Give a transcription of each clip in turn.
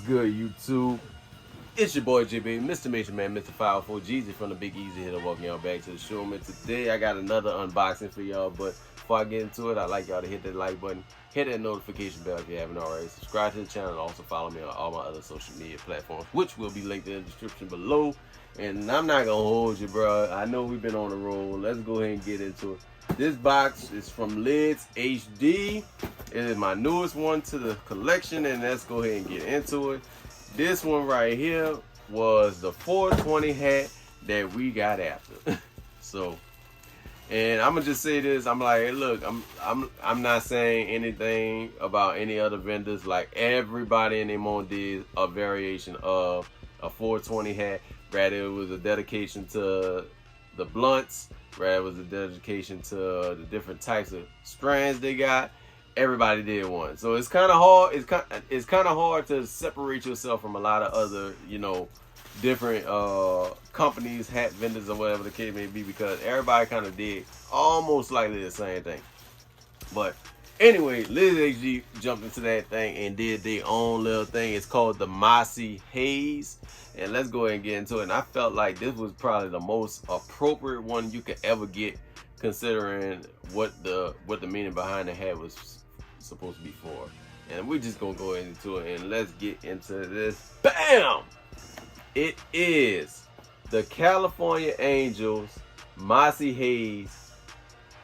good, YouTube? It's your boy JB, Mr. Mission Man, Mr. 504 Jeezy from the Big Easy Hitter, welcome y'all back to the show. And today I got another unboxing for y'all, but before I get into it, I'd like y'all to hit that like button, hit that notification bell if you haven't already, subscribe to the channel, and also follow me on all my other social media platforms, which will be linked in the description below. And I'm not gonna hold you, bro. I know we've been on the road. Let's go ahead and get into it. This box is from Lidshd. It is my newest one to the collection, and let's go ahead and get into it. This one right here was the 420 hat that we got after. So, and I'm gonna just say this. I'm like, hey, look, I'm not saying anything about any other vendors. Like everybody in their own did a variation of a 420 hat. Rather, it was a dedication to the blunts. Rather, it was a dedication to the different types of strands they got. Everybody did one, so it's kind of hard. It's kind of hard to separate yourself from a lot of other, different companies, hat vendors, or whatever the case may be, because everybody kind of did almost likely the same thing. But anyway, Lidshd jumped into that thing and did their own little thing. It's called the Mossy Haze, and let's go ahead and get into it. And I felt like this was probably the most appropriate one you could ever get, considering what the meaning behind the hat was supposed to be for. And we're just gonna go into it, and let's get into this. Bam! It is the California Angels Mossy Haze.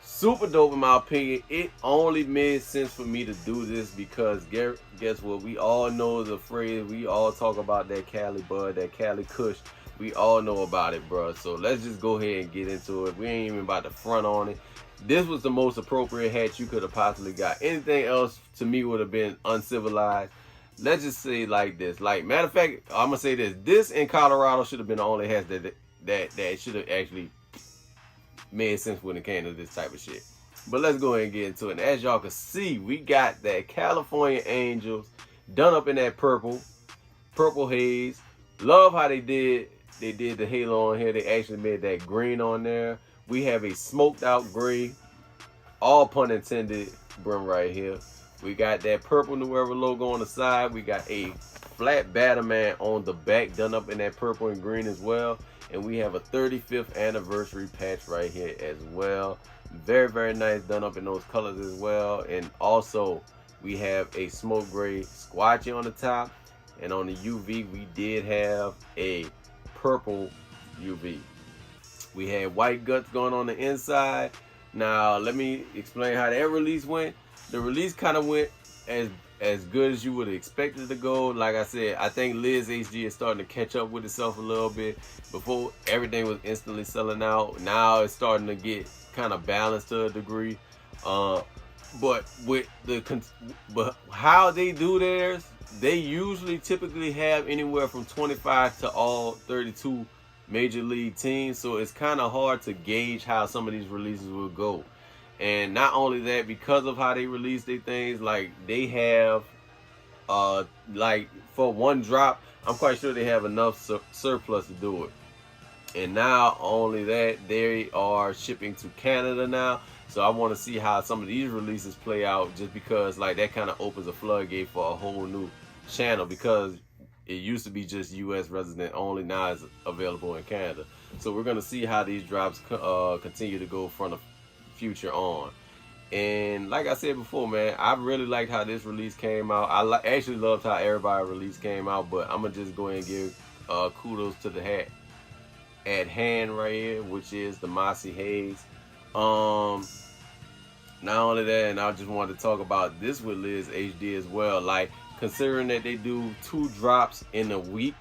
Super dope in my opinion. It only made sense for me to do this because guess what? We all know the phrase. We all talk about that Cali bud, that Cali Kush. We all know about it, bro. So let's just go ahead and get into it. We ain't even about to front on it. This was the most appropriate hat you could have possibly got. Anything else to me would have been uncivilized. Let's just say like this. Like, matter of fact, I'm gonna say this. This in Colorado should have been the only hats that should have actually made sense when it came to this type of shit. But let's go ahead and get into it. And as y'all can see, we got that California Angels done up in that purple haze. Love how they did the halo on here. They actually made that green on there. We have a smoked out gray, all pun intended, brim right here. We got that purple New Era logo on the side. We got a flat Batman on the back, done up in that purple and green as well. And we have a 35th anniversary patch right here as well. Very, very nice, done up in those colors as well. And also, we have a smoke gray squatchy on the top. And on the UV, we did have a purple UV. We had white guts going on the inside. Now, let me explain how that release went. The release kind of went as good as you would have expected it to go. Like I said, I think Lidshd is starting to catch up with itself a little bit. Before, everything was instantly selling out. Now it's starting to get kind of balanced to a degree. But how they do theirs, they usually typically have anywhere from 25 to all 32 major league teams, so it's kind of hard to gauge how some of these releases will go. And not only that, because of how they release their things, like they have like for one drop, I'm quite sure they have enough surplus to do it. And not only that, they are shipping to Canada now, so I want to see how some of these releases play out, just because like that kind of opens a floodgate for a whole new channel, because it used to be just U.S. resident only. Now it's available in Canada. So we're going to see how these drops continue to go from the future on. And like I said before, man, I really liked how this release came out. I actually loved how everybody's release came out, but I'm going to just go ahead and give kudos to the hat at hand right here, which is the Mossy Haze. Not only that, and I just wanted to talk about this with Lidshd as well. Like, considering that they do 2 drops in a week,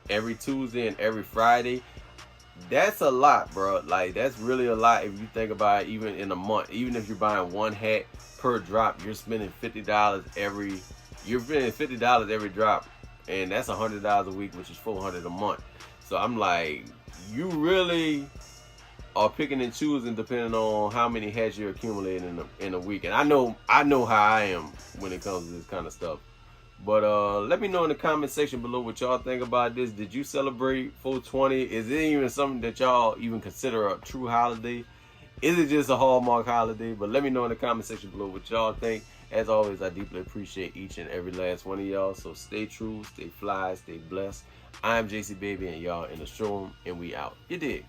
every Tuesday and every Friday, that's a lot, bro. Like, that's really a lot if you think about it. Even in a month, even if you're buying one hat per drop, you're spending $50 every. You're spending $50 every drop, and that's $100 a week, which is $400 a month. So I'm like, you really are picking and choosing depending on how many hats you're accumulating in a week. And I know how I am when it comes to this kind of stuff. But let me know in the comment section below what y'all think about this. Did you celebrate 420? Is it even something that y'all even consider a true holiday? Is it just a Hallmark holiday? But let me know in the comment section below what y'all think. As always, I deeply appreciate each and every last one of y'all. So stay true, stay fly, stay blessed. I'm JC Baby, and y'all in the showroom, and we out. You dig?